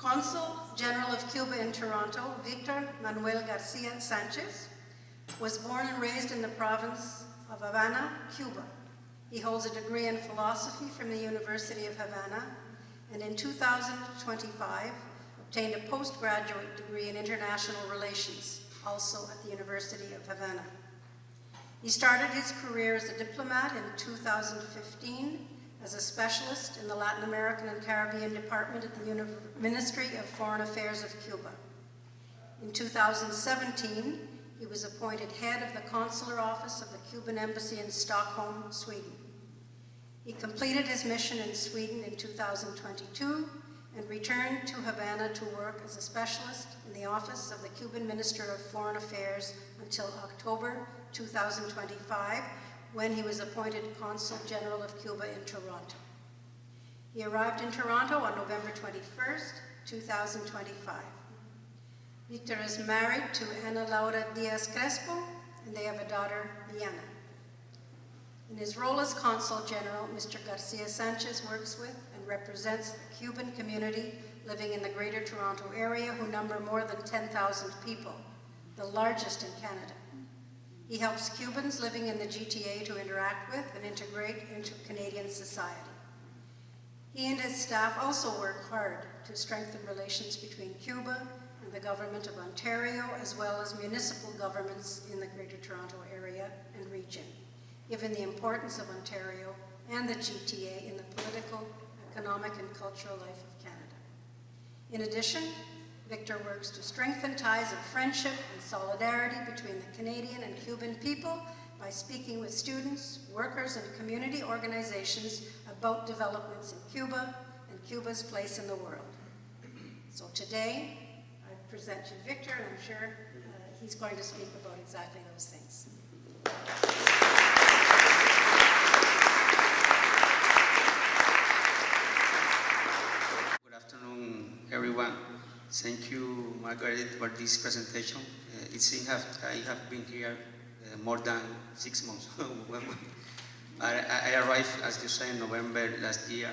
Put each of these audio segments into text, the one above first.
Consul General of Cuba in Toronto, Victor Manuel Garcia Sánchez, was born and raised in the province of Havana, Cuba. He holds a degree in philosophy from the University of Havana, and in 2025 obtained a postgraduate degree in international relations, also at the University of Havana. He started his career as a diplomat in 2015 as a specialist in the Latin American and Caribbean Department at the Ministry of Foreign Affairs of Cuba. In 2017, he was appointed head of the consular office of the Cuban Embassy in Stockholm, Sweden. He completed his mission in Sweden in 2022 and returned to Havana to work as a specialist in the office of the Cuban Minister of Foreign Affairs until October 2025, when he was appointed Consul General of Cuba in Toronto. He arrived in Toronto on November 21st, 2025. Victor is married to Ana Laura Diaz Crespo, and they have a daughter, Diana. In his role as Consul General, Mr. Garcia Sánchez works with and represents the Cuban community living in the Greater Toronto Area, who number more than 10,000 people, the largest in Canada. He helps Cubans living in the GTA to interact with and integrate into Canadian society. He and his staff also work hard to strengthen relations between Cuba and the Government of Ontario, as well as municipal governments in the Greater Toronto Area and region, given the importance of Ontario and the GTA in the political, economic, and cultural life of Canada. In addition, Victor works to strengthen ties of friendship and solidarity between the Canadian and Cuban people by speaking with students, workers, and community organizations about developments in Cuba and Cuba's place in the world. So today, I present you Victor, and I'm sure he's going to speak about exactly those things. Good afternoon, everyone. Thank you, Margaret, for this presentation. It seems I have been here more than 6 months. I arrived, as you say, in November last year.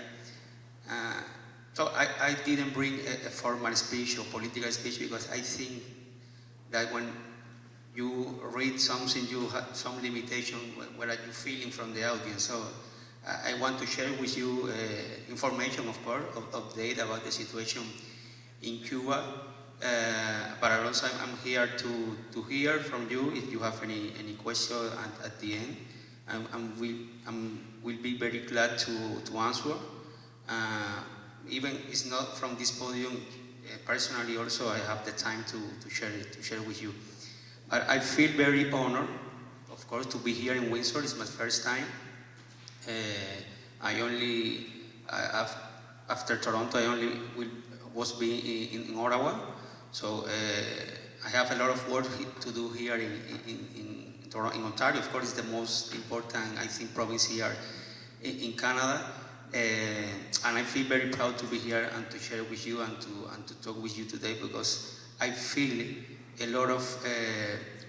So I didn't bring a formal speech or political speech, because I think that when you read something, you have some limitation. What are you feeling from the audience? So I want to share with you information, of course, update about the situation in Cuba, but also I'm here to hear from you if you have any question at the end. We'll be very glad to answer. Even it's not from this podium, personally also I have the time to share with you. But I feel very honored, of course, to be here in Windsor. It's my first time. After Toronto, I only was in Ottawa, so I have a lot of work to do here in Ontario. Of course, it's the most important, I think, province here in Canada, and I feel very proud to be here and to share with you and to talk with you today, because I feel a lot of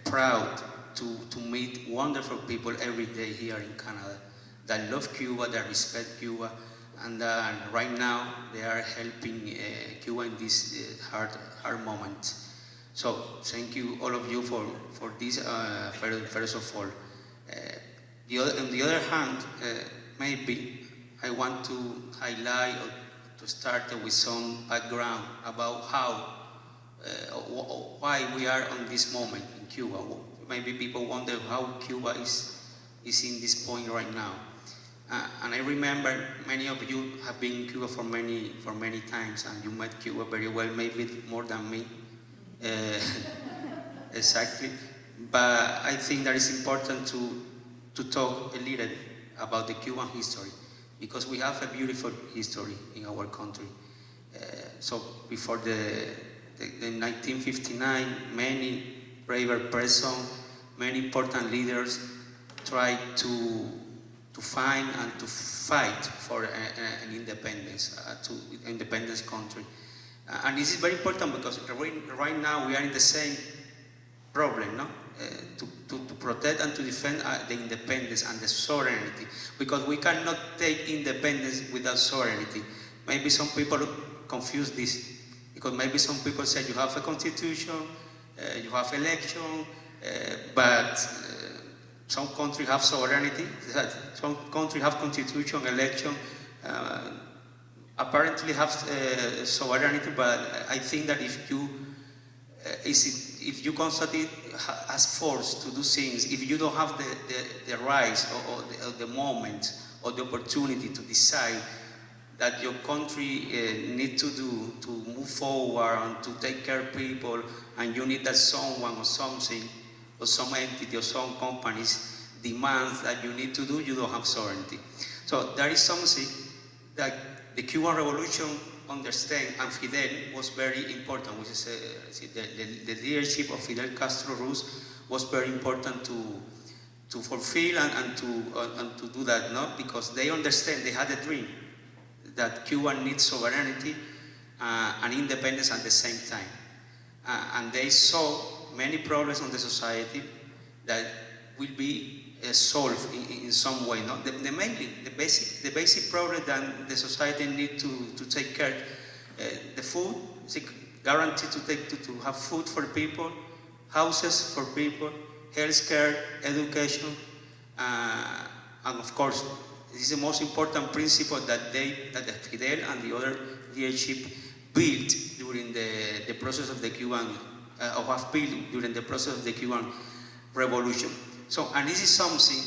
proud to meet wonderful people every day here in Canada that love Cuba, that respect Cuba, and right now they are helping Cuba in this hard moment. So thank you, all of you, for this. First of all, on the other hand, maybe I want to highlight or to start with some background about why we are on this moment in Cuba. Maybe people wonder how Cuba is in this point right now. And I remember many of you have been in Cuba for many times, and you met Cuba very well, maybe more than me. Exactly. But I think that it's important to talk a little about the Cuban history, because we have a beautiful history in our country. So before the 1959, many brave persons, many important leaders tried to find and to fight for an independence, independence country. And this is very important, because right now we are in the same problem, no? To protect and to defend the independence and the sovereignty, because we cannot take independence without sovereignty. Maybe some people confuse this, because maybe some people say you have a constitution, you have election, but some countries have sovereignty, some countries have constitution, election, apparently have sovereignty, but I think that if you constantly as forced to do things, if you don't have the rights or the moment or the opportunity to decide that your country need to do to move forward and to take care of people, and you need that someone or something or some entity or some companies demands that you need to do, you don't have sovereignty. So that is something that the Cuban Revolution understand, and Fidel was very important, which is the leadership of Fidel Castro Ruz was very important to fulfill and to do that, no? Because they understand, they had a dream that Cuba needs sovereignty and independence at the same time. And they saw many problems in the society that will be solved in some way. No? The basic problem that the society need to take care, the food, is guaranteed to have food for people, houses for people, health care, education, and of course, this is the most important principle that Fidel and the other leadership built during the process of the Cuban, or have built during the process of the Cuban Revolution. So, and this is something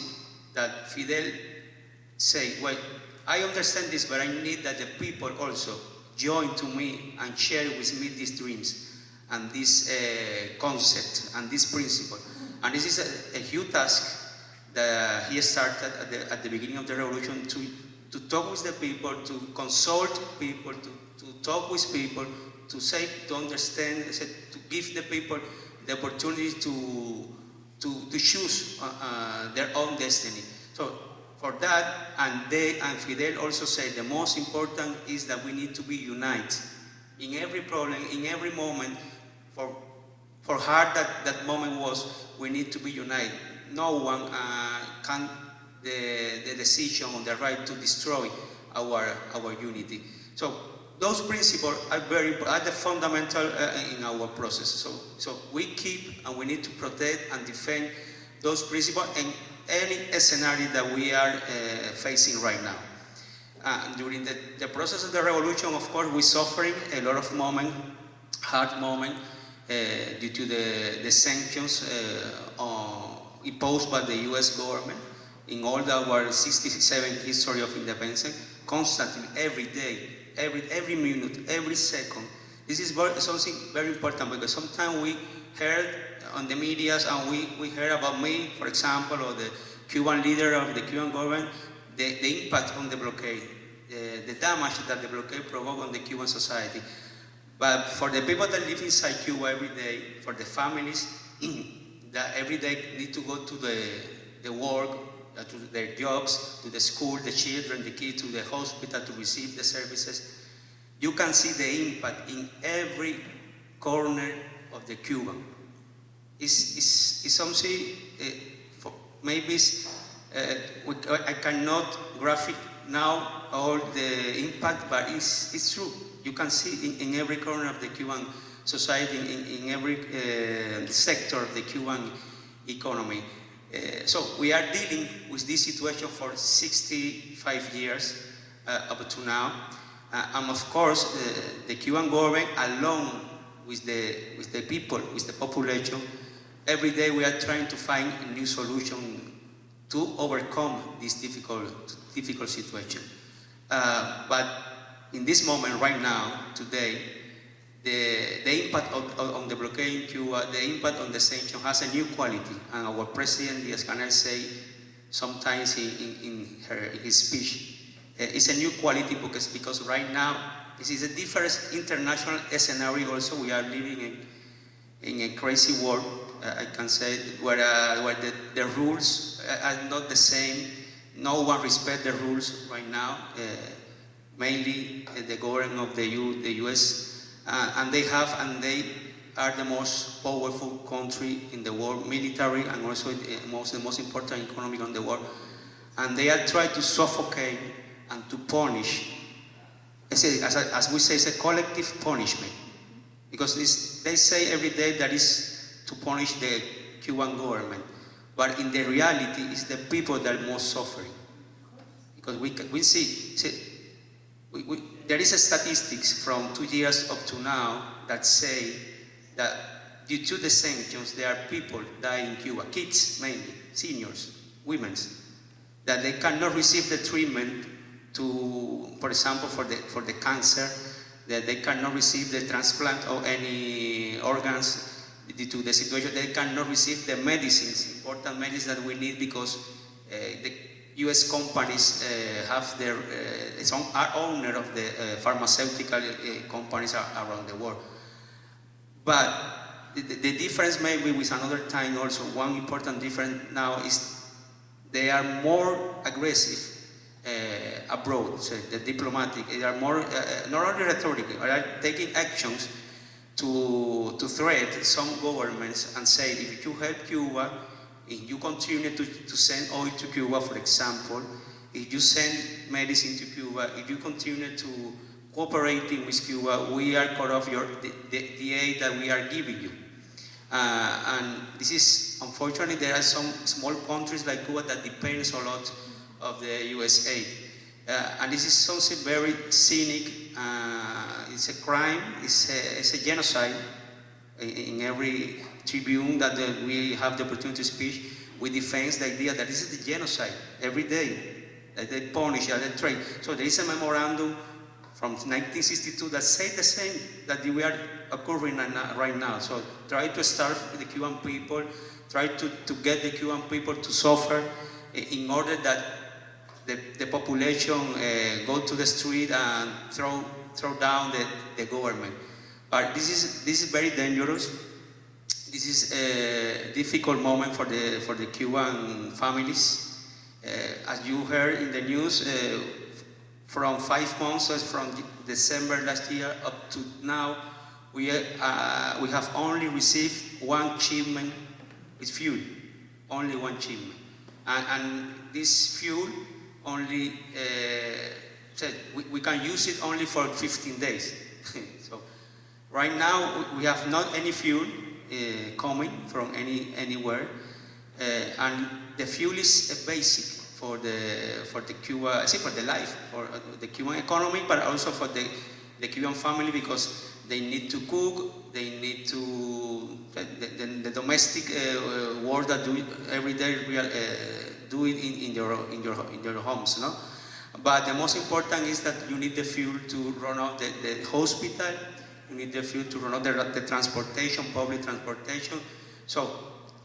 that Fidel say, well, I understand this, but I need that the people also join to me and share with me these dreams and this concept and this principle. And this is a huge task that he started at the beginning of the revolution to talk with the people, to consult people, to talk with people, to say, to understand, to give the people the opportunity to choose their own destiny. So for that, and Fidel also said the most important is that we need to be united in every problem, in every moment. For hard that moment was, we need to be united. No one can the decision or the right to destroy our unity. So those principles are are the fundamental in our process. So we keep and we need to protect and defend those principles in any scenario that we are facing right now. During the process of the revolution, of course, we're suffering a lot of hard moments due to the sanctions imposed by the U.S. government in all our 67 history of independence, constantly, every day, every minute, every second. This is something very important, because sometimes we heard on the media and we heard about me, for example, or the Cuban leader of the Cuban government, the impact on the blockade, the damage that the blockade provoked on the Cuban society. But for the people that live inside Cuba every day, for the families that every day need to go to the work, to their jobs, to the school, the children, the kids, to the hospital to receive the services, you can see the impact in every corner of the Cuba. It's something, maybe I cannot graphic now all the impact, but it's true. You can see in every corner of the Cuban society, in every sector of the Cuban economy. So we are dealing with this situation for 65 years up to now. And of course, the Cuban government, along with the people, with the population, every day we are trying to find a new solution to overcome this difficult situation. But in this moment, right now, today, the impact on the blockade in Cuba, the impact on the sanction has a new quality. And our president, Díaz-Canel, say sometimes in his speech, it's a new quality because right now, this is a different international scenario also. We are living in a crazy world, I can say, where the rules are not the same. No one respects the rules right now, mainly the government of the US. And they are the most powerful country in the world, military, and also the most important economy in the world. And they are trying to suffocate and to punish. As we say, it's a collective punishment. Because they say every day that is to punish the Cuban government, but in the reality, it's the people that are most suffering. Because we see there is a statistics from 2 years up to now that say that due to the sanctions, there are people dying in Cuba, kids mainly, seniors, women, that they cannot receive the treatment to, for example, for the cancer, that they cannot receive the transplant of any organs due to the situation. They cannot receive the medicines, important medicines that we need, because the U.S. companies have their are owner of the pharmaceutical companies around the world. But the difference maybe with another time also, one important difference now is they are more aggressive abroad, so the diplomatic, they are more, not only rhetoric, they are taking actions to threat some governments and say, if you help Cuba, if you continue to send oil to Cuba, for example, if you send medicine to Cuba, if you continue to cooperating with Cuba, we are cut off the aid that we are giving you. And this is, unfortunately, there are some small countries like Cuba that depends a lot of the US aid. And this is something very cynic. It's a crime, it's a genocide. In every tribune that we have the opportunity to speak, we defend the idea that this is the genocide every day, that they punish, that they trade. So there is a memorandum from 1962 that say the same that we are occurring right now. So try to starve the Cuban people, try to get the Cuban people to suffer in order that the population go to the street and throw down the government. But this is very dangerous. This is a difficult moment for the Cuban families. As you heard in the news, from 5 months, so from December last year up to now, we have only received one shipment with fuel, only one shipment, and this fuel only we can use it only for 15 days. So right now we have not any fuel coming from anywhere, and the fuel is a basic for the Cuba, for the life, for the Cuban economy, but also for the Cuban family, because they need to cook, they need to the domestic work that do every day do it in your homes, no? But the most important is that you need the fuel to run out the hospital. You need the fuel to run out the transportation, public transportation. So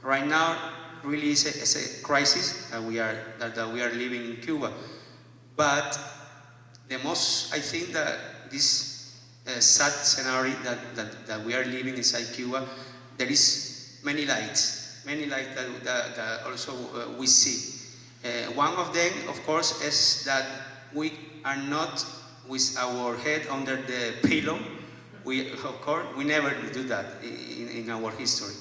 right now, really, it's a crisis that we are living in Cuba. But the most, I think that this sad scenario that we are living inside Cuba, there is many lights that also we see. One of them, of course, is that we are not with our head under the pillow. Of course, we never do that in our history.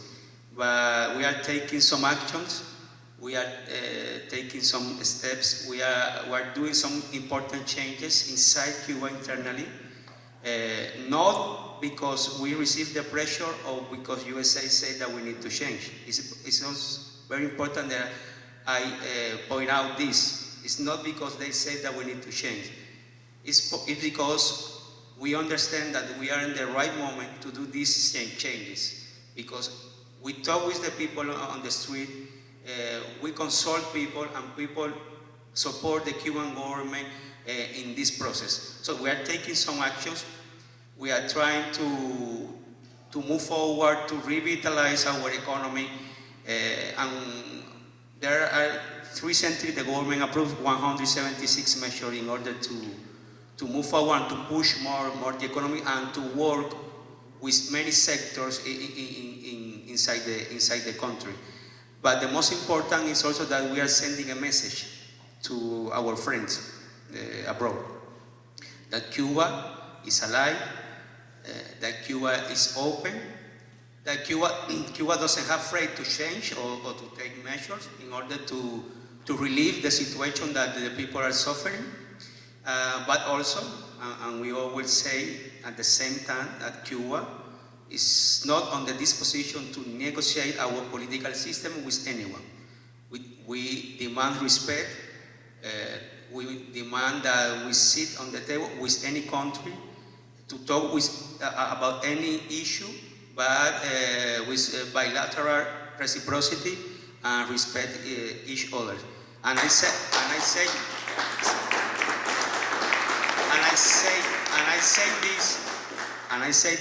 But we are taking some actions. We are taking some steps. We are doing some important changes inside Cuba internally. Not because we receive the pressure or because USA say that we need to change. It's also very important that I point out this. It's not because they say that we need to change. It's because we understand that we are in the right moment to do these changes. Because we talk with the people on the street, we consult people, and people support the Cuban government in this process. So we are taking some actions. We are trying to move forward, to revitalize our economy, and there are recently the government approved 176 measures in order to move forward and to push more the economy and to work with many sectors inside the country. But the most important is also that we are sending a message to our friends abroad, that Cuba is alive, that Cuba is open, that Cuba doesn't have afraid to change or to take measures in order to relieve the situation that the people are suffering, but also, and we always say at the same time, that Cuba is not on the disposition to negotiate our political system with anyone. We demand respect. We demand that we sit on the table with any country to talk about any issue, but with bilateral reciprocity and respect each other. And I say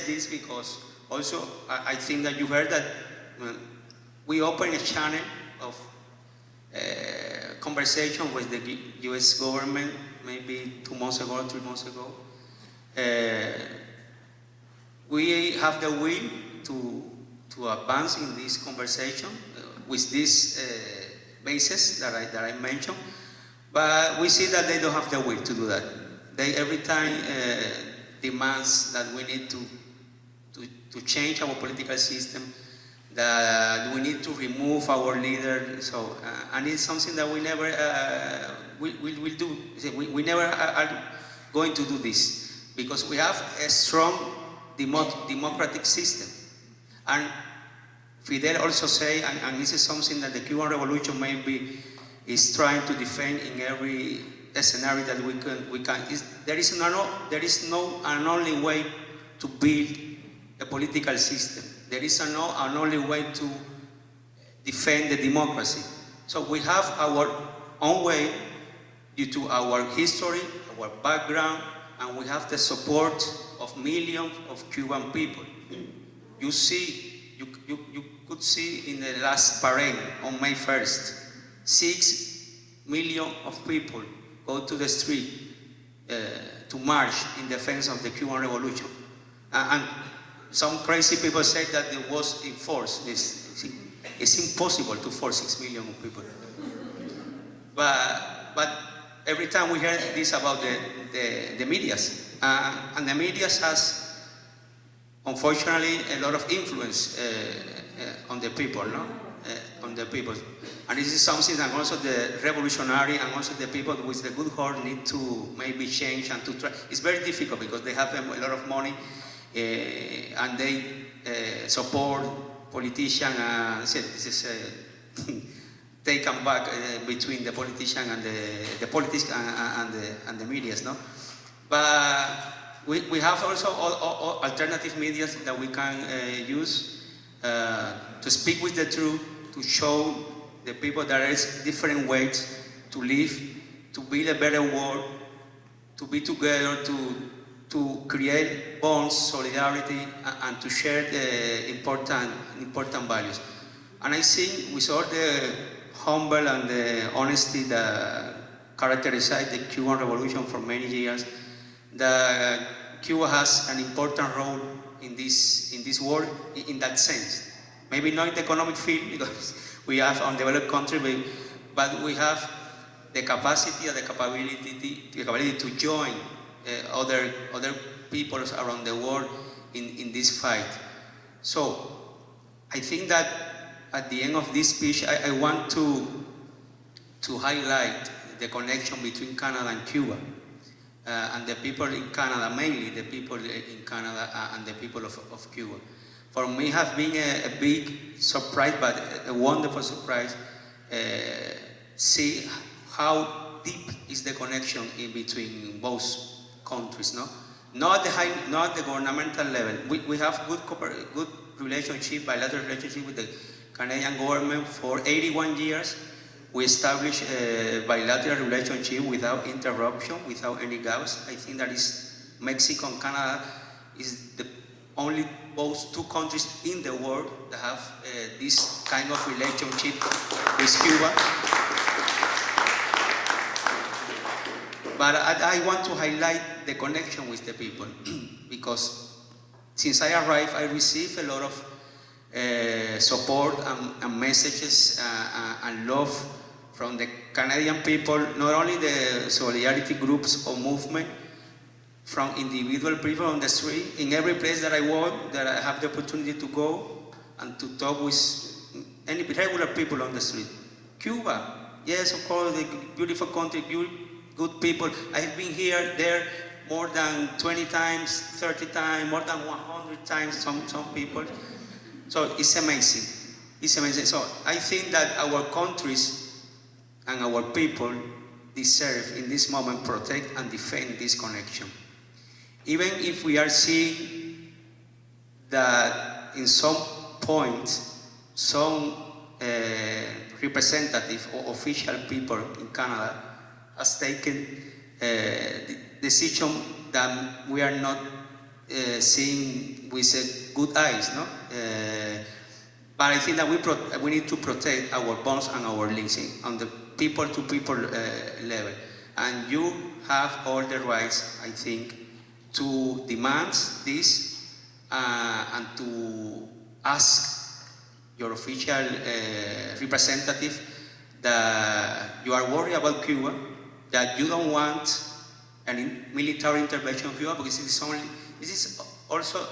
this because also I think that you heard that we opened a channel of conversation with the U.S. government maybe 2 months ago, 3 months ago. We have the will to advance in this conversation with this basis that I mentioned, but we see that they don't have the will to do that. They every time demands that we need to change our political system, that we need to remove our leader. So, and it's something that we never will do. We never are going to do this because we have a strong democratic system. And Fidel also say, and this is something that the Cuban Revolution maybe is trying to defend in every scenario that we can. There is no an only way to build a political system. There is an only way to defend the democracy. So we have our own way due to our history, our background, and we have the support of millions of Cuban people. You could see in the last parade on May 1st, 6 million of people go to the street to march in defense of the Cuban Revolution. And some crazy people say that it was enforced. It's impossible to force 6 million people. But every time we hear this about the medias, and the medias has, unfortunately, a lot of influence on the people, no? On the people. And this is something that also the revolutionary and also the people with the good heart need to maybe change and to try. It's very difficult because they have a lot of money and they support politicians. This is taken back between the politician and the politics and the medias, no? But we have also alternative media that we can use to speak with the truth, to show the people that there is different ways to live, to build a better world, to be together, to create bonds, solidarity, and to share the important values. And I think with all the humble and the honesty that characterized the Cuban Revolution for many years, that Cuba has an important role in this world in that sense. Maybe not in the economic field because we have undeveloped country, but we have the capacity and the capability to join other peoples around the world in this fight. So I think that at the end of this speech, I want to highlight the connection between Canada and Cuba. And the people in Canada, mainly the people in Canada and the people of Cuba. For me, have been a big surprise, but a wonderful surprise. See how deep is the connection in between both countries, no? Not the governmental level. We have good relationship, bilateral relationship with the Canadian government for 81 years. We established a bilateral relationship without interruption, without any gaps. I think that is Mexico and Canada is the only both two countries in the world that have this kind of relationship with Cuba. But I want to highlight the connection with the people because since I arrived, I received a lot of support and messages and love from the Canadian people, not only the solidarity groups or movement, from individual people on the street, in every place that I walk, that I have the opportunity to go and to talk with any regular people on the street. Cuba, yes, of course, the beautiful country, good people. I have been here, there, more than 20 times, 30 times, more than 100 times, some people. So it's amazing. It's amazing. So I think that our countries and our people deserve in this moment protect and defend this connection. Even if we are seeing that in some point, some representative or official people in Canada has taken the decision that we are not seeing with good eyes, no? But I think that we need to protect our bonds and our links on the people-to-people level. And you have all the rights, I think, to demand this and to ask your official representative that you are worried about Cuba, that you don't want any military intervention in Cuba, because this is also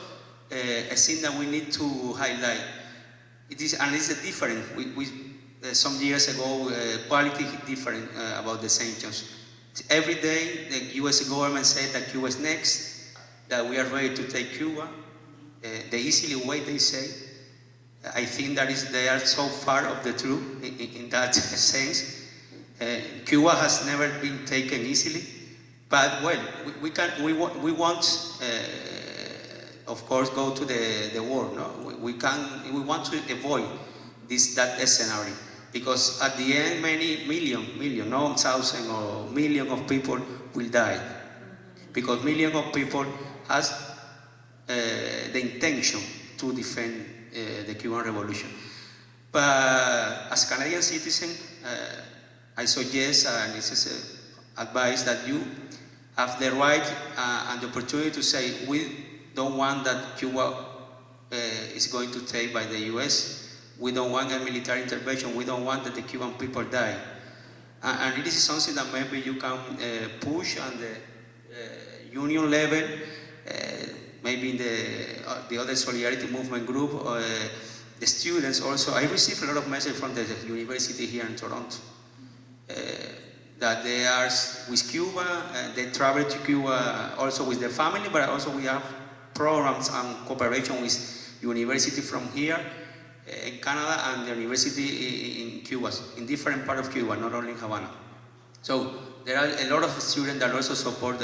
a thing that we need to highlight. It's different. Some years ago, quality different about the sanctions. Every day, the U.S. government said that Cuba is next, that we are ready to take Cuba. The easily way they say. I think that they are so far of the truth in that sense. Cuba has never been taken easily, but well, we want, of course, go to the war. No, we want to avoid that scenario, because at the end, many million, no thousand or million of people will die, because millions of people has the intention to defend the Cuban Revolution. But as Canadian citizen, I suggest, and this is advice, that you have the right and the opportunity to say, we don't want that Cuba is going to take by the US. We don't want a military intervention. We don't want that the Cuban people die. And this is something that maybe you can push on the union level, maybe in the other solidarity movement group, the students also. I received a lot of messages from the university here in Toronto that they are with Cuba, they travel to Cuba also with their family, but also we have programs and cooperation with university from here in Canada and the university in Cuba, in different parts of Cuba, not only in Havana. So there are a lot of students that also support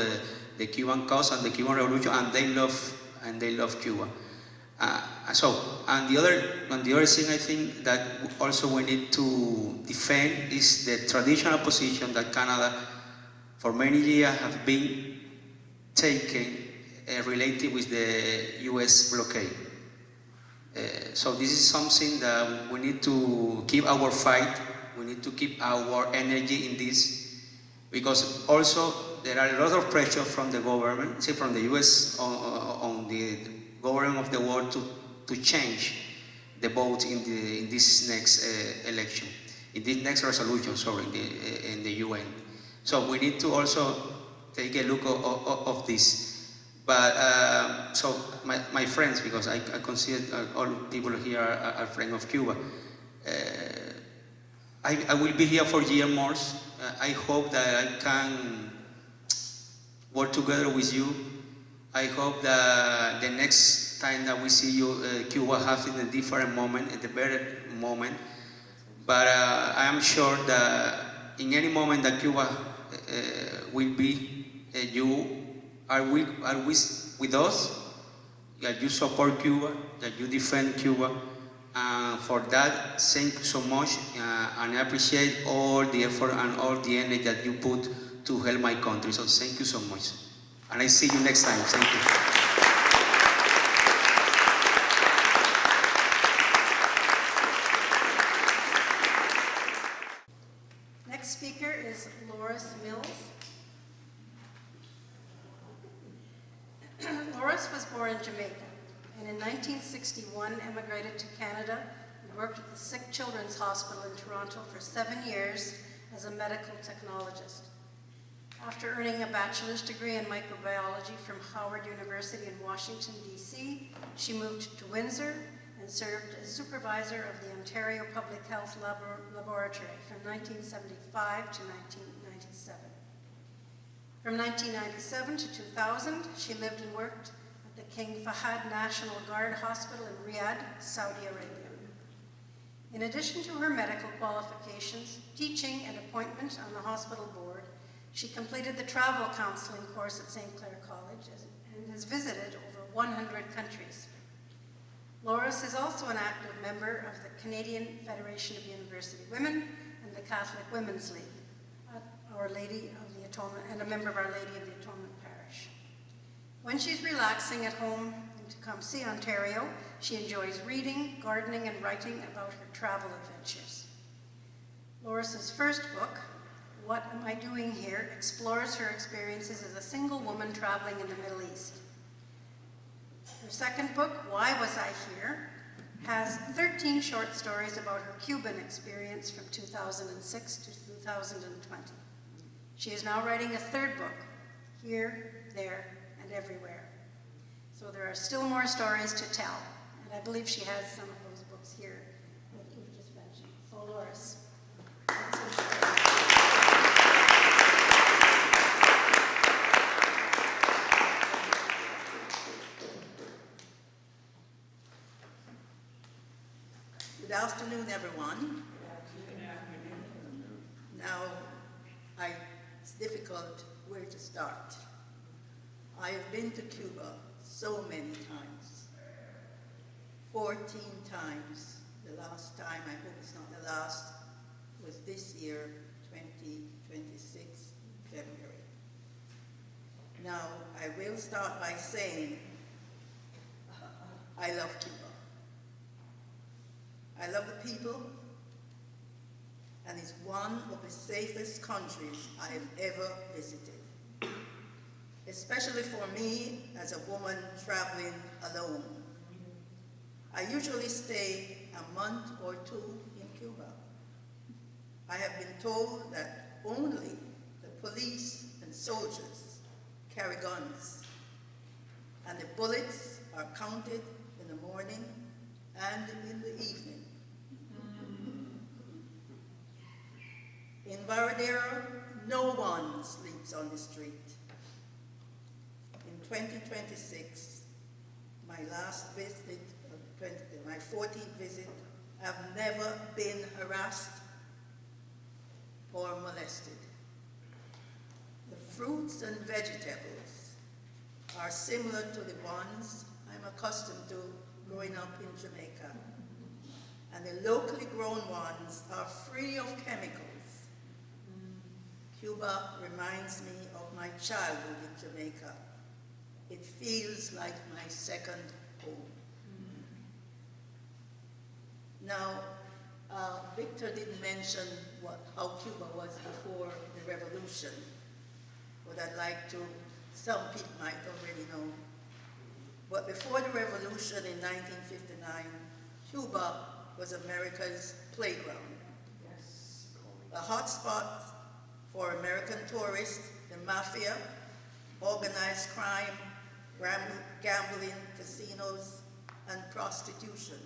the Cuban cause and the Cuban Revolution, and they love Cuba. And the other thing I think that also we need to defend is the traditional position that Canada for many years have been taking related with the US blockade. So this is something that we need to keep our fight, we need to keep our energy in this, because also there are a lot of pressure from the government, from the US on the government of the world to change the vote in this next election, in this next resolution, sorry, in the UN. So we need to also take a look of this. But so my friends, because I consider all people here are friends of Cuba, I will be here for years more. I hope that I can work together with you. I hope that the next time that we see you, Cuba has in a different moment, at a better moment. But I am sure that in any moment that Cuba will be, you are with us, that you support Cuba, that you defend Cuba. For that, thank you so much, and I appreciate all the effort and all the energy that you put to help my country. So thank you so much. And I see you next time. Thank you. Next speaker is Loris Mills. Loris was born in Jamaica, and in 1961 emigrated to Canada and worked at the Sick Children's Hospital in Toronto for 7 years as a medical technologist. After earning a bachelor's degree in microbiology from Howard University in Washington, D.C., she moved to Windsor and served as supervisor of the Ontario Public Health Laboratory from 1975 to 1997. From 1997 to 2000, she lived and worked at the King Fahad National Guard Hospital in Riyadh, Saudi Arabia. In addition to her medical qualifications, teaching and appointment on the hospital board, she completed the travel counseling course at St. Clair College and has visited over 100 countries. Loris is also an active member of the Canadian Federation of University Women and the Catholic Women's League at Our Lady of the Atonement, and a member of Our Lady of the Atonement Parish. When she's relaxing at home in Tecumseh, Ontario, she enjoys reading, gardening, and writing about her travel adventures. Loris's first book, What Am I Doing Here?, explores her experiences as a single woman traveling in the Middle East. Her second book, Why Was I Here?, has 13 short stories about her Cuban experience from 2006 to 2020. She is now writing a third book, Here, There, and Everywhere. So there are still more stories to tell, and I believe she has some of those books here that we've just mentioned. So Loris. Good afternoon, everyone. Now, it's difficult where to start. I have been to Cuba so many times, 14 times. The last time, I hope it's not the last, was this year, 2026, February. Now, I will start by saying, I love Cuba. I love the people, and it's one of the safest countries I have ever visited, especially for me as a woman traveling alone. I usually stay a month or two in Cuba. I have been told that only the police and soldiers carry guns, and the bullets are counted in the morning and in the evening. In Varadero, no one sleeps on the street. In 2026, my last visit, my 14th visit, I've never been harassed or molested. The fruits and vegetables are similar to the ones I'm accustomed to growing up in Jamaica, and the locally grown ones are free of chemicals. Cuba reminds me of my childhood in Jamaica. It feels like my second home. Now, Victor didn't mention how Cuba was before the revolution, but I'd like to, some people might already know. But before the revolution in 1959, Cuba was America's playground. Yes. A hotspot for American tourists, the mafia, organized crime, gambling, casinos, and prostitution.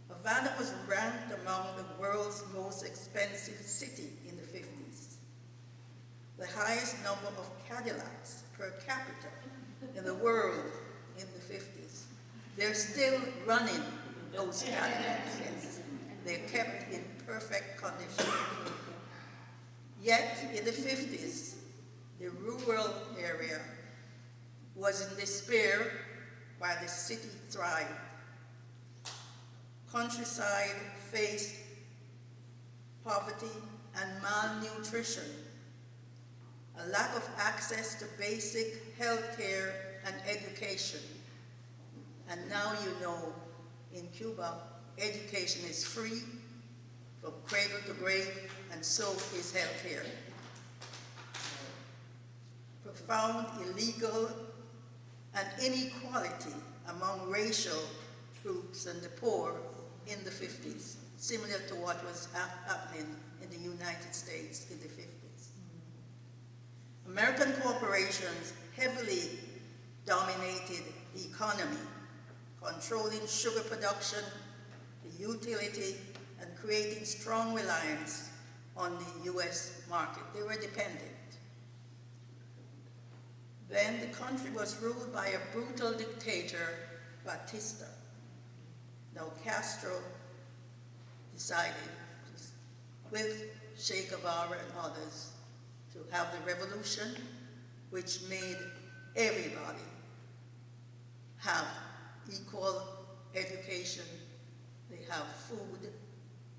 Havana was ranked among the world's most expensive city in the 50s. The highest number of Cadillacs per capita in the world in the 50s. They're still running those Cadillacs, yes. They're kept in perfect condition. Yet, in the 50s, the rural area was in despair while the city thrived. Countryside faced poverty and malnutrition, a lack of access to basic health care and education. And now you know, in Cuba, education is free from cradle to grave, and so is health care. Profound illegal and inequality among racial groups and the poor in the 50s, similar to what was happening in the United States in the 50s. American corporations heavily dominated the economy, controlling sugar production, the utility, and creating strong reliance on the US market. They were dependent. Then the country was ruled by a brutal dictator, Batista. Now Castro decided, with Che Guevara and others, to have the revolution, which made everybody have equal education, they have food,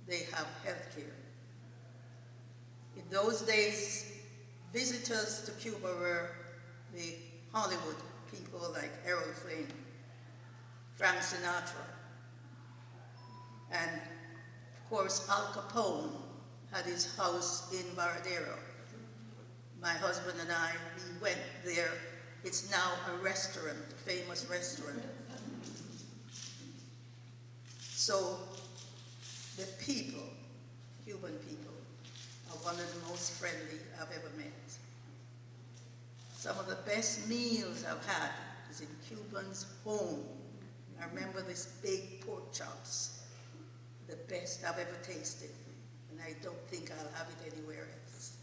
they have health care. In those days, visitors to Cuba were the Hollywood people like Errol Flynn, Frank Sinatra, and of course Al Capone had his house in Varadero. My husband and I, we went there. It's now a restaurant, a famous restaurant. So the people, Cuban people, are one of the most friendly I've ever met. Some of the best meals I've had is in Cubans' home. I remember this big pork chops, the best I've ever tasted, and I don't think I'll have it anywhere else.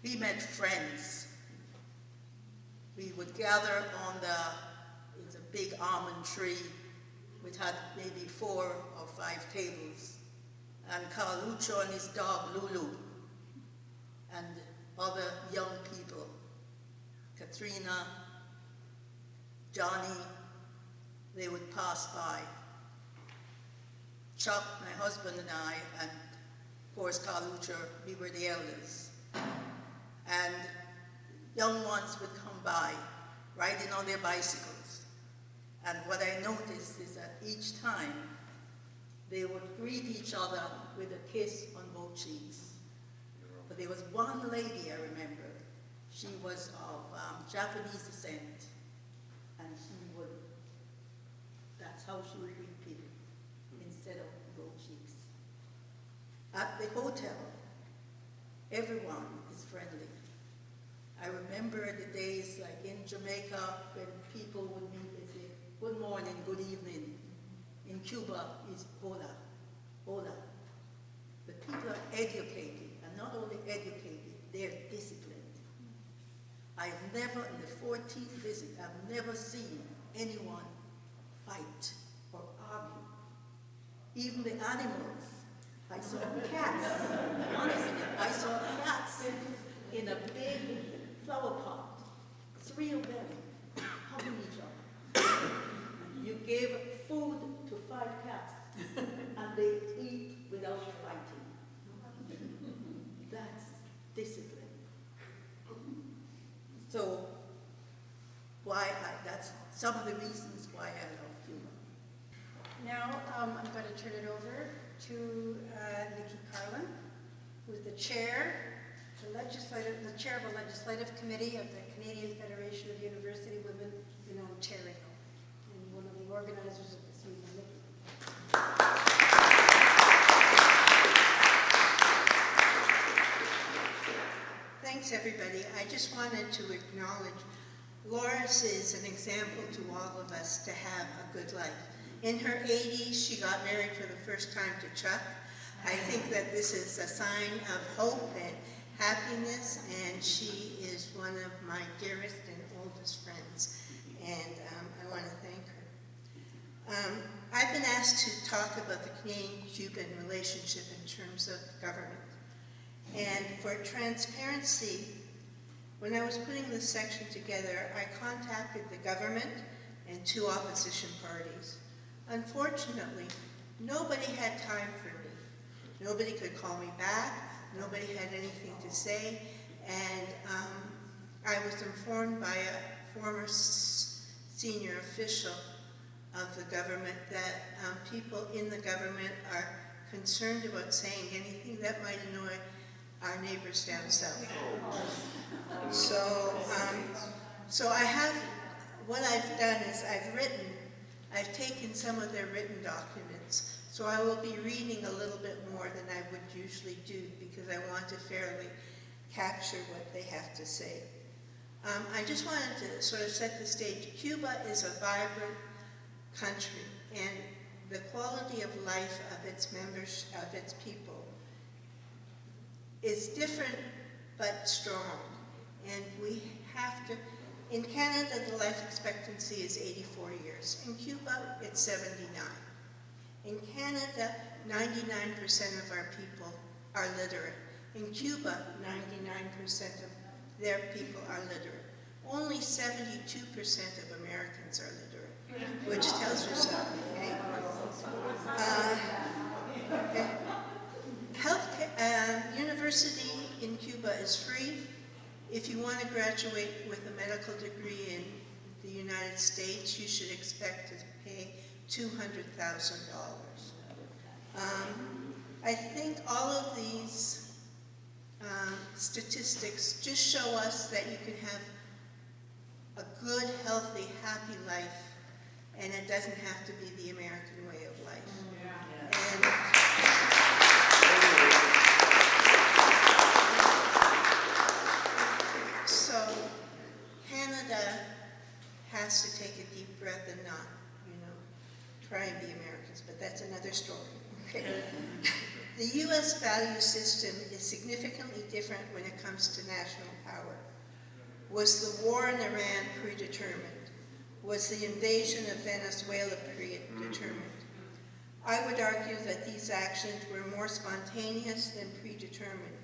We met friends. We would gather on it's a big almond tree, which had maybe 4 or 5 tables, and Carlucho and his dog Lulu, and other young people, Katrina, Johnny, they would pass by. Chuck, my husband and I, and of course Carlucho, we were the elders. And young ones would come by, riding on their bicycles. And what I noticed is that each time they would greet each other with a kiss on both cheeks. But there was one lady I remember. She was of Japanese descent, and that's how she would greet people, instead of both cheeks. At the hotel, everyone is friendly. I remember the days like in Jamaica when people would meet and say, good morning, good evening. In Cuba, it's hola, hola. The people are educated, and not only educated, they're disciplined. I've never, in the 14th visit, I've never seen anyone fight or argue. Even the animals. I saw cats, honestly, I saw cats in a big flower pot, 3 of them hugging each other. You gave food to 5 cats, and they eat without fighting. That's discipline. So, that's some of the reasons why I love Cuba. Now I'm going to turn it over to Niki Carlan, who's the chair of the legislative committee of the Canadian Federation of University Women in Ontario, and one of the organizers of this meeting. Niki. Thanks, everybody. I just wanted to acknowledge Loris is an example to all of us to have a good life. In her 80s, she got married for the first time to Chuck. I think that this is a sign of hope and happiness, and she is one of my dearest and oldest friends, and I want to thank her. I've been asked to talk about the Canadian-Cuban relationship in terms of government. And for transparency, when I was putting this section together, I contacted the government and 2 opposition parties. Unfortunately, nobody had time for me. Nobody could call me back. Nobody had anything to say. And I was informed by a former senior official of the government that people in the government are concerned about saying anything that might annoy our neighbors down south. So I have, what I've done is I've taken some of their written documents, so I will be reading a little bit more than I would usually do because I want to fairly capture what they have to say. I just wanted to sort of set the stage. Cuba is a vibrant country, and the quality of life of its members, of its people, is different but strong. And we have to, in Canada, the life expectancy is 84 years. In Cuba, it's 79. In Canada, 99% of our people are literate. In Cuba, 99% of their people are literate. Only 72% of Americans are literate, which tells you something, okay? University in Cuba is free. If you want to graduate with a medical degree in the United States, you should expect to pay $200,000. I think all of these statistics just show us that you can have a good, healthy, happy life, and it doesn't have to be the American way of life. And so Canada has to take a deep breath and not, try and be Americans, but that's another story. Okay. The U.S. value system is significantly different when it comes to national power. Was the war in Iran predetermined? Was the invasion of Venezuela predetermined? I would argue that these actions were more spontaneous than predetermined.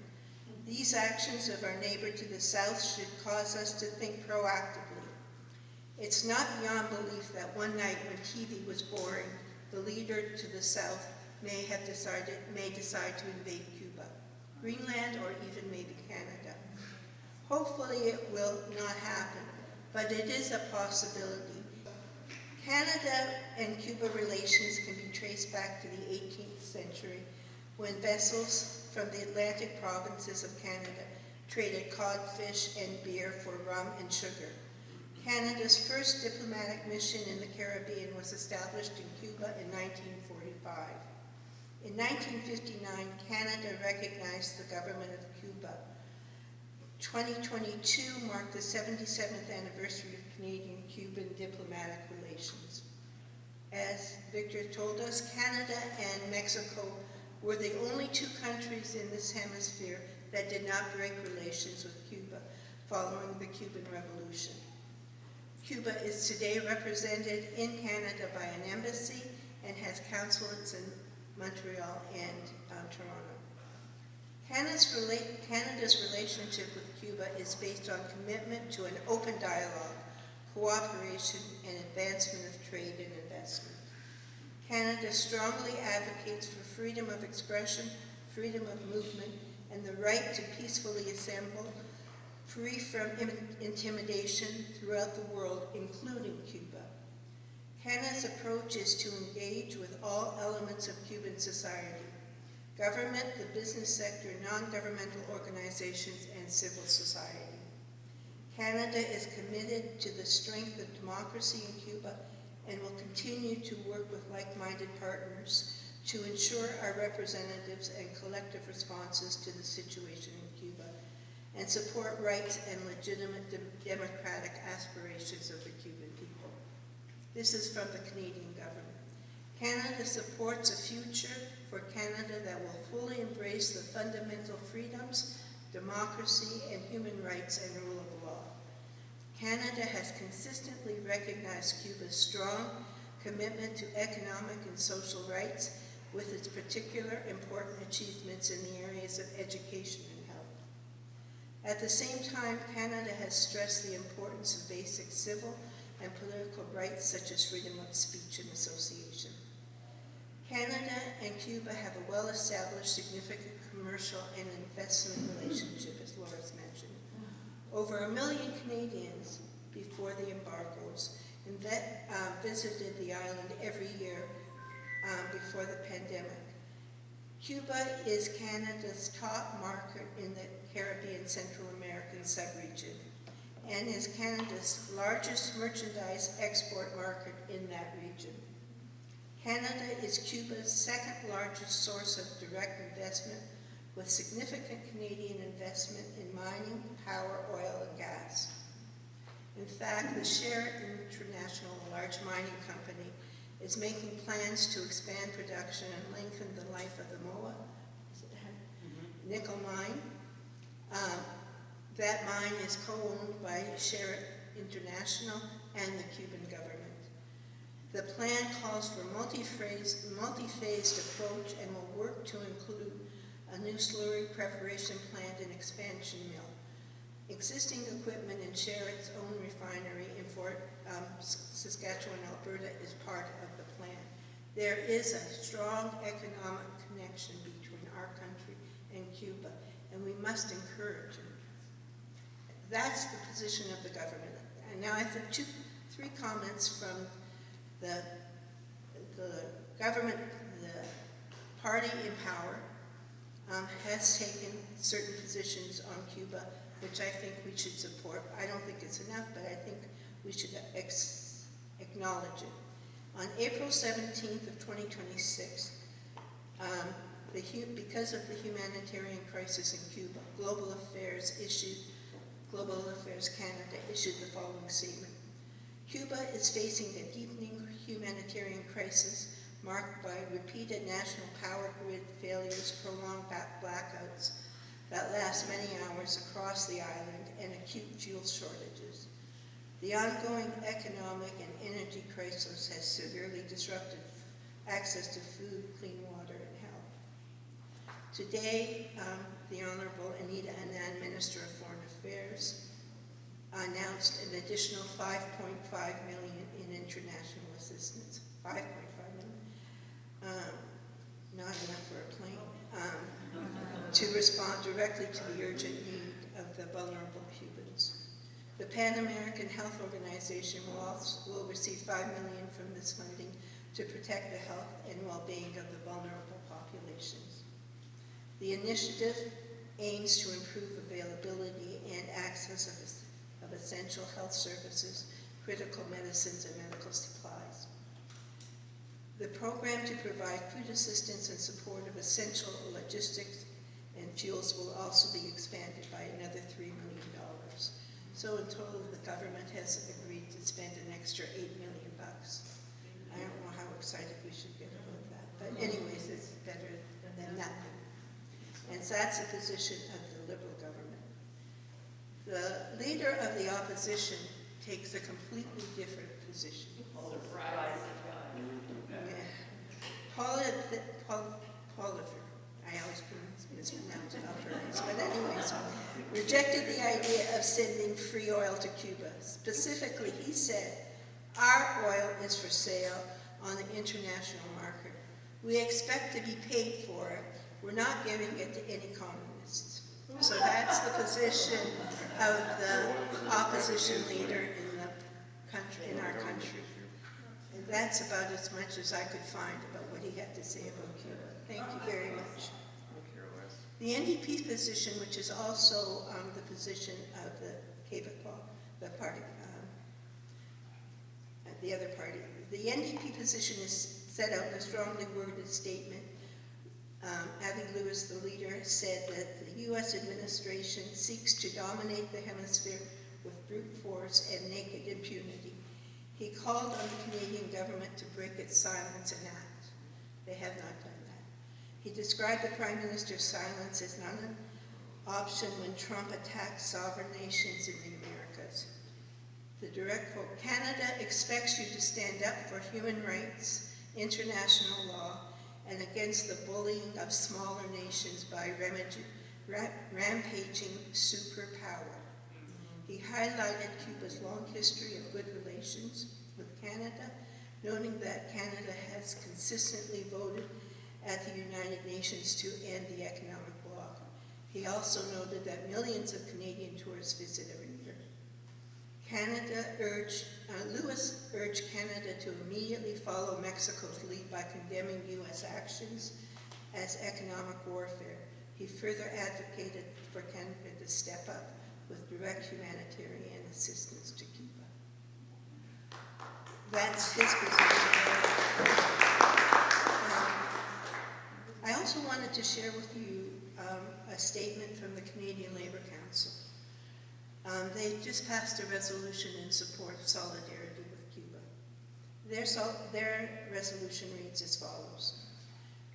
These actions of our neighbor to the south should cause us to think proactively. It's not beyond belief that one night when TV was boring, the leader to the south may decide to invade Cuba, Greenland, or even maybe Canada. Hopefully it will not happen, but it is a possibility. Canada and Cuba relations can be traced back to the 18th century when vessels from the Atlantic provinces of Canada traded codfish and beer for rum and sugar. Canada's first diplomatic mission in the Caribbean was established in Cuba in 1945. In 1959, Canada recognized the government of Cuba. 2022 marked the 77th anniversary of Canadian-Cuban diplomatic relations. As Victor told us, Canada and Mexico were the only two countries in this hemisphere that did not break relations with Cuba following the Cuban Revolution. Cuba is today represented in Canada by an embassy and has consulates in Montreal and Toronto. Canada's relationship with Cuba is based on commitment to an open dialogue, cooperation, and advancement of trade and investment. Canada strongly advocates for freedom of expression, freedom of movement, and the right to peacefully assemble, free from intimidation throughout the world, including Cuba. Canada's approach is to engage with all elements of Cuban society: government, the business sector, non-governmental organizations, and civil society. Canada is committed to the strength of democracy in Cuba and will continue to work with like-minded partners to ensure our representatives and collective responses to the situation in Cuba and support rights and legitimate democratic aspirations of the Cuban people. This is from the Canadian government. Canada supports a future for Canada that will fully embrace the fundamental freedoms, democracy, and human rights and rule of law. Canada has consistently recognized Cuba's strong commitment to economic and social rights, with its particular important achievements in the areas of education and health. At the same time, Canada has stressed the importance of basic civil and political rights such as freedom of speech and association. Canada and Cuba have a well-established significant commercial and investment relationship, as Laura's mentioned. Over 1 million Canadians before the embargoes visited the island every year before the pandemic. Cuba is Canada's top market in the Caribbean Central American subregion and is Canada's largest merchandise export market in that region. Canada is Cuba's second largest source of direct investment, with significant Canadian investment in mining, power, oil, and gas. In fact, the Sheraton International, a large mining company, is making plans to expand production and lengthen the life of the nickel mine. That mine is co-owned by Sherritt International and the Cuban government. The plan calls for multi-phased approach and will work to include a new slurry preparation plant and expansion mill. Existing equipment in Sherritt's own refinery in Fort Saskatchewan, Alberta is part of the plan. There is a strong economic connection between our country and Cuba, and we must encourage it. That's the position of the government. And now I have three comments from the government. The party in power has taken certain positions on Cuba, which I think we should support. I don't think it's enough, but I think we should acknowledge it. On April 17th of 2026, because of the humanitarian crisis in Cuba, Global Affairs Canada issued the following statement. Cuba is facing a deepening humanitarian crisis marked by repeated national power grid failures, prolonged blackouts that last many hours across the island, and acute fuel shortages. The ongoing economic and energy crisis has severely disrupted access to food, clean water, and health. Today, the Honorable Anita Anand, Minister of Foreign Affairs, announced an additional $5.5 million in international assistance. $5.5 million. Not enough for a plane. To respond directly to the urgent need of the vulnerable Cubans. The Pan American Health Organization will receive $5 million from this funding to protect the health and well-being of the vulnerable populations. The initiative aims to improve availability and access of essential health services, critical medicines, and medical supplies. The program to provide food assistance and support of essential logistics and fuels will also be expanded by another $3 million. So in total, the government has agreed to spend an extra $8 million. I don't know how excited we should get about that, but anyways, it's better than nothing. And so that's the position of the Liberal government. The leader of the opposition takes a completely different position. Poliver, I always mispronounce it, but anyways, rejected the idea of sending free oil to Cuba. Specifically, he said, our oil is for sale on the international market. We expect to be paid for it. We're not giving it to any communists. So that's the position of the opposition leader in the country, in our country. And that's about as much as I could find about what he had to say about Cuba. Thank you very much. The NDP position, which is also the position of the the party, the other party. The NDP position is set out in a strongly worded statement. Abby Lewis, the leader, said that the U.S. administration seeks to dominate the hemisphere with brute force and naked impunity. He called on the Canadian government to break its silence and act. They have not done that. He described the Prime Minister's silence as not an option when Trump attacked sovereign nations in the Americas. The direct quote, Canada expects you to stand up for human rights, international law, and against the bullying of smaller nations by rampaging superpower. He highlighted Cuba's long history of good relations with Canada, noting that Canada has consistently voted at the United Nations to end the economic bloc. He also noted that millions of Canadian tourists visit every year. Lewis urged Canada to immediately follow Mexico's lead by condemning U.S. actions as economic warfare. He further advocated for Canada to step up with direct humanitarian assistance to Cuba. That's his position. I also wanted to share with you a statement from the Canadian Labour Council. They just passed a resolution in support of solidarity with Cuba. Their resolution reads as follows.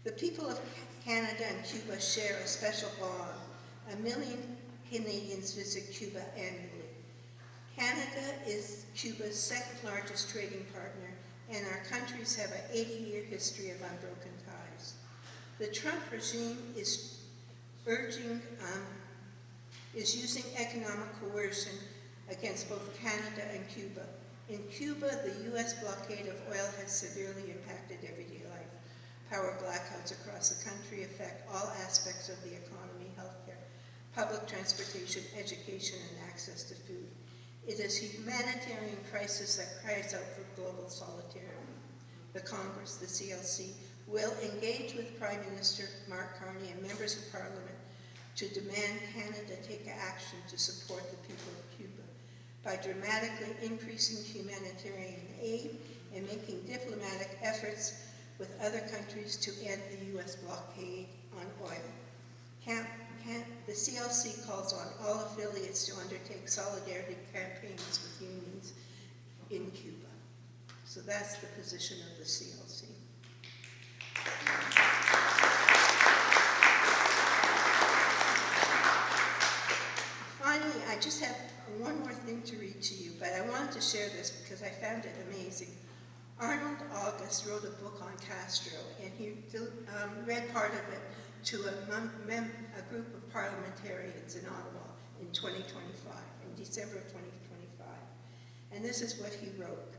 The people of Canada and Cuba share a special bond. 1 million Canadians visit Cuba annually. Canada is Cuba's second largest trading partner, and our countries have an 80-year history of unbroken ties. The Trump regime is using economic coercion against both Canada and Cuba. In Cuba, the U.S. blockade of oil has severely impacted everyday life. Power blackouts across the country affect all aspects of the economy, healthcare, public transportation, education, and access to food. It is a humanitarian crisis that cries out for global solidarity. The Congress, the CLC, will engage with Prime Minister Mark Carney and members of Parliament to demand Canada take action to support the people of Cuba by dramatically increasing humanitarian aid and making diplomatic efforts with other countries to end the U.S. blockade on oil. The CLC calls on all affiliates to undertake solidarity campaigns with unions in Cuba. So that's the position of the CLC. Finally, I just have one more thing to read to you, but I wanted to share this because I found it amazing. Arnold August wrote a book on Castro, and he read part of it to a group of parliamentarians in Ottawa in 2025, in December of 2025. And this is what he wrote.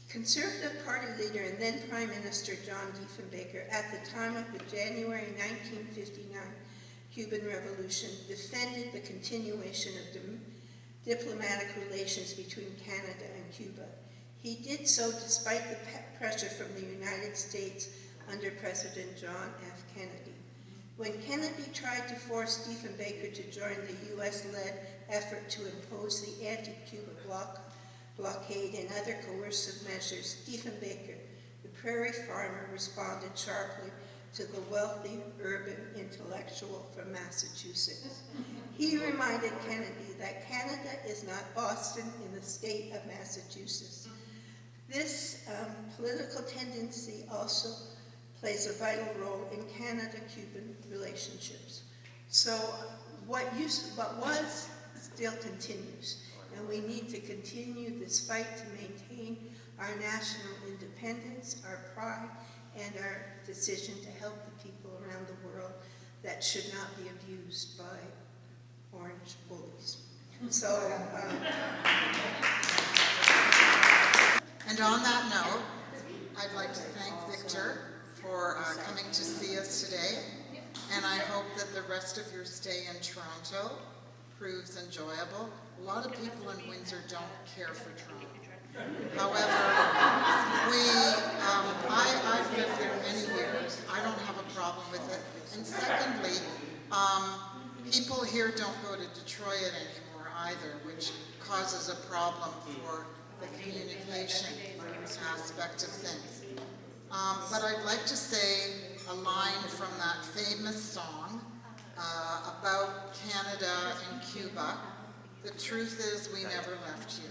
Conservative Party leader and then Prime Minister John Diefenbaker, at the time of the January 1959 Cuban Revolution, defended the continuation of diplomatic relations between Canada and Cuba. He did so despite the pressure from the United States under President John F. Kennedy. When Kennedy tried to force Diefenbaker to join the U.S.-led effort to impose the anti-Cuba blockade and other coercive measures, Diefenbaker, the prairie farmer, responded sharply to the wealthy urban intellectual from Massachusetts. He reminded Kennedy that Canada is not Boston in the state of Massachusetts. This political tendency also plays a vital role in Canada-Cuban relationships. So what was still continues, and we need to continue this fight to maintain our national independence, our pride, and our decision to help the people around the world that should not be abused by orange bullies. So, and on that note, I'd like to thank Victor for coming to see us today, and I hope that the rest of your stay in Toronto proves enjoyable. A lot of people in Windsor don't care for Toronto. However, I've lived there many years. I don't have a problem with it. And secondly, people here don't go to Detroit anymore either, which causes a problem for the communication aspect of things. But I'd like to say a line from that famous song about Canada and Cuba. The truth is we never left you.